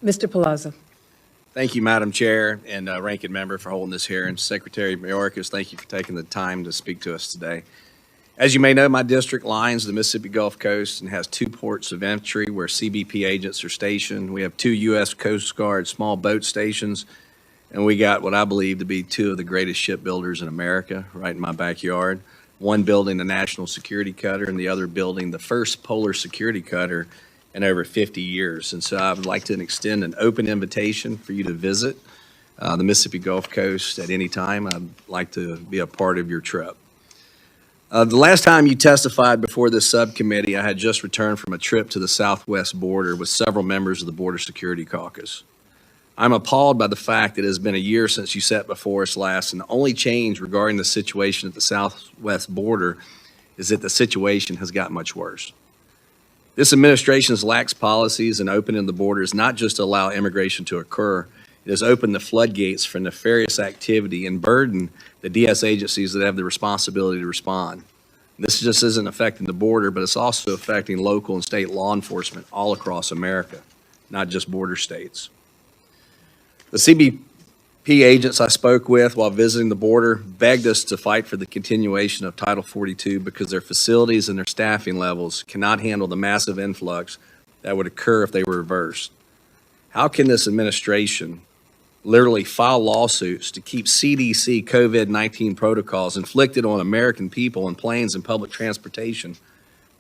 Mr. Palazzo. Thank you, Madam Chair and Ranking Member for holding this hearing. Secretary Mayorkas, thank you for taking the time to speak to us today. As you may know, my district lines the Mississippi Gulf Coast and has 2 ports of entry where CBP agents are stationed. We have 2 U.S. Coast Guard small boat stations, and we got what I believe to be 2 of the greatest shipbuilders in America right in my backyard. One building the National Security Cutter and the other building the first polar security cutter in over 50 years. And so I would like to extend an open invitation for you to visit the Mississippi Gulf Coast at any time. I'd like to be a part of your trip. The last time you testified before this subcommittee, I had just returned from a trip to the southwest border with several members of the Border Security Caucus. I'm appalled by the fact that it has been a year since you sat before us last, and the only change regarding the situation at the southwest border is that the situation has gotten much worse. This administration's lax policies and opening the borders not just to allow immigration to occur, it has opened the floodgates for nefarious activity and burdened the DS agencies that have the responsibility to respond. This just isn't affecting the border, but it's also affecting local and state law enforcement all across America, not just border states. The CBP agents I spoke with while visiting the border begged us to fight for the continuation of Title 42 because their facilities and their staffing levels cannot handle the massive influx that would occur if they were reversed. How can this administration literally file lawsuits to keep CDC COVID-19 protocols inflicted on American people on planes and public transportation,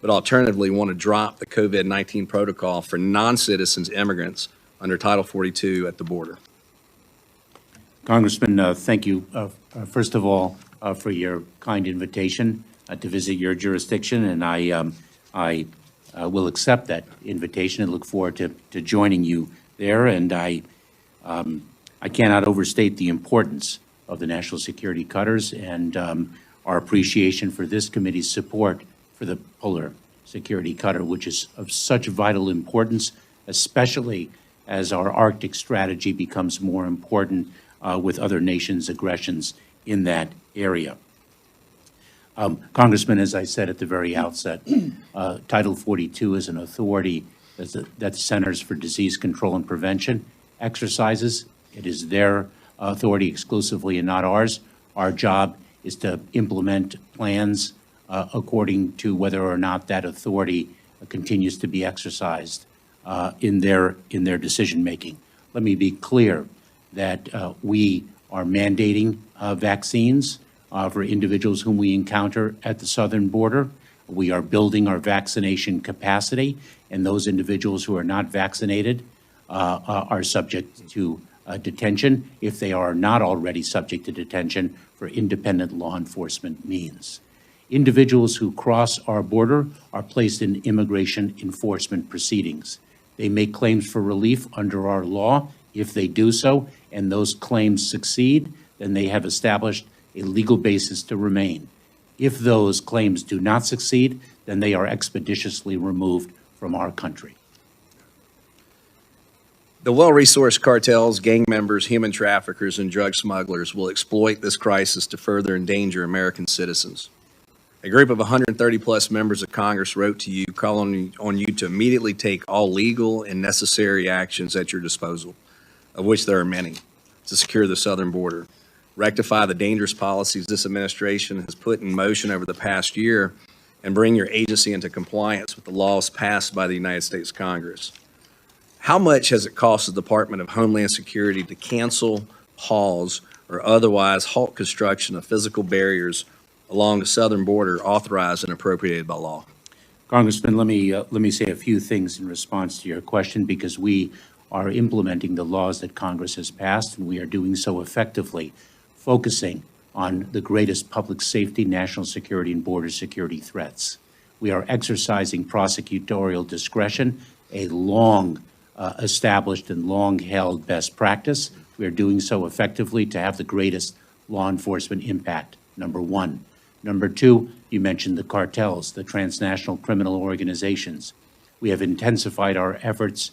but alternatively want to drop the COVID-19 protocol for non-citizens immigrants under Title 42 at the border? Congressman, thank you, first of all, for your kind invitation to visit your jurisdiction, and I will accept that invitation and look forward to joining you there. And I cannot overstate the importance of the national security cutters and our appreciation for this committee's support for the polar security cutter, which is of such vital importance, especially as our Arctic strategy becomes more important with other nations' aggressions in that area. Congressman, as I said at the very outset, Title 42 is an authority that the Centers for Disease Control and Prevention exercises. It is their authority exclusively and not ours. Our job is to implement plans according to whether or not that authority continues to be exercised in their decision-making. Let me be clear that we are mandating vaccines for individuals whom we encounter at the southern border. We are building our vaccination capacity, and those individuals who are not vaccinated are subject to detention if they are not already subject to detention for independent law enforcement means. Individuals who cross our border are placed in immigration enforcement proceedings. They make claims for relief under our law. If they do so and those claims succeed, then they have established a legal basis to remain. If those claims do not succeed, then they are expeditiously removed from our country. The well-resourced cartels, gang members, human traffickers, and drug smugglers will exploit this crisis to further endanger American citizens. A group of 130-plus members of Congress wrote to you calling on you to immediately take all legal and necessary actions at your disposal, of which there are many, to secure the southern border, rectify the dangerous policies this administration has put in motion over the past year, and bring your agency into compliance with the laws passed by the United States Congress. How much has it cost the Department of Homeland Security to cancel, pause, or otherwise halt construction of physical barriers along the southern border authorized and appropriated by law? Congressman, let me say a few things in response to your question, because we are implementing the laws that Congress has passed, and we are doing so effectively, focusing on the greatest public safety, national security, and border security threats. We are exercising prosecutorial discretion, a long established and long-held best practice. We are doing so effectively to have the greatest law enforcement impact, number one. Number two, you mentioned the cartels, the transnational criminal organizations. We have intensified our efforts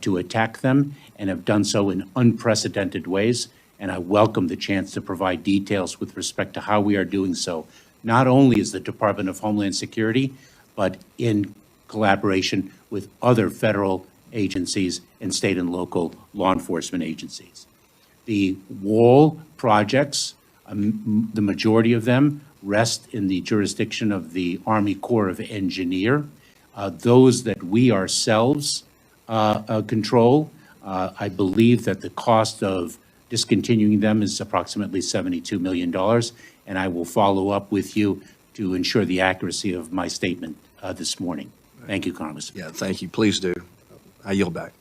to attack them and have done so in unprecedented ways. And I welcome the chance to provide details with respect to how we are doing so, not only as the Department of Homeland Security, but in collaboration with other federal agencies and state and local law enforcement agencies. The wall projects, the majority of them rest in the jurisdiction of the Army Corps of Engineer. Those that we ourselves control, I believe that the cost of discontinuing them is approximately $72 million, and I will follow up with you to ensure the accuracy of my statement this morning. Thank you, Congressman. Yeah, thank you. Please do. I yield back.